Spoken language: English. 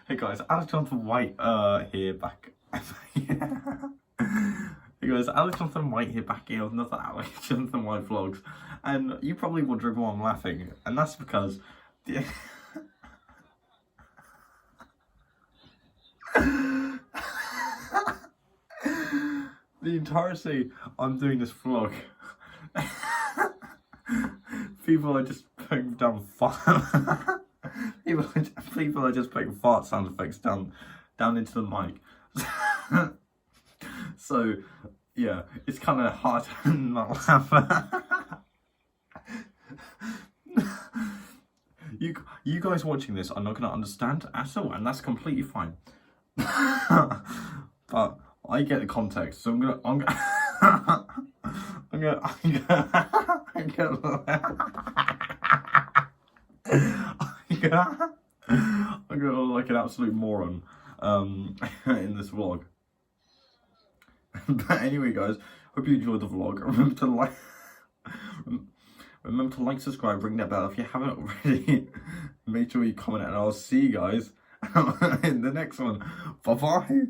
Hey guys, Alex Jonathan White here back. Hey guys, Alex Jonathan White here back here with another Alex Jonathan White vlogs. And you're probably wondering why I'm laughing, and that's because the the entirety I'm doing this vlog, people are just putting down fart. people are just putting fart sound effects down into the mic. So yeah, it's kind of hard to not laugh. You guys watching this are not going to understand at all, and that's completely fine. But I get the context, so I'm gonna I'm gonna I'm gonna look like an absolute moron in this vlog. But anyway, guys, hope you enjoyed the vlog. Remember to like, subscribe, ring that bell if you haven't already. Make sure you comment, and I'll see you guys in the next one. Bye bye.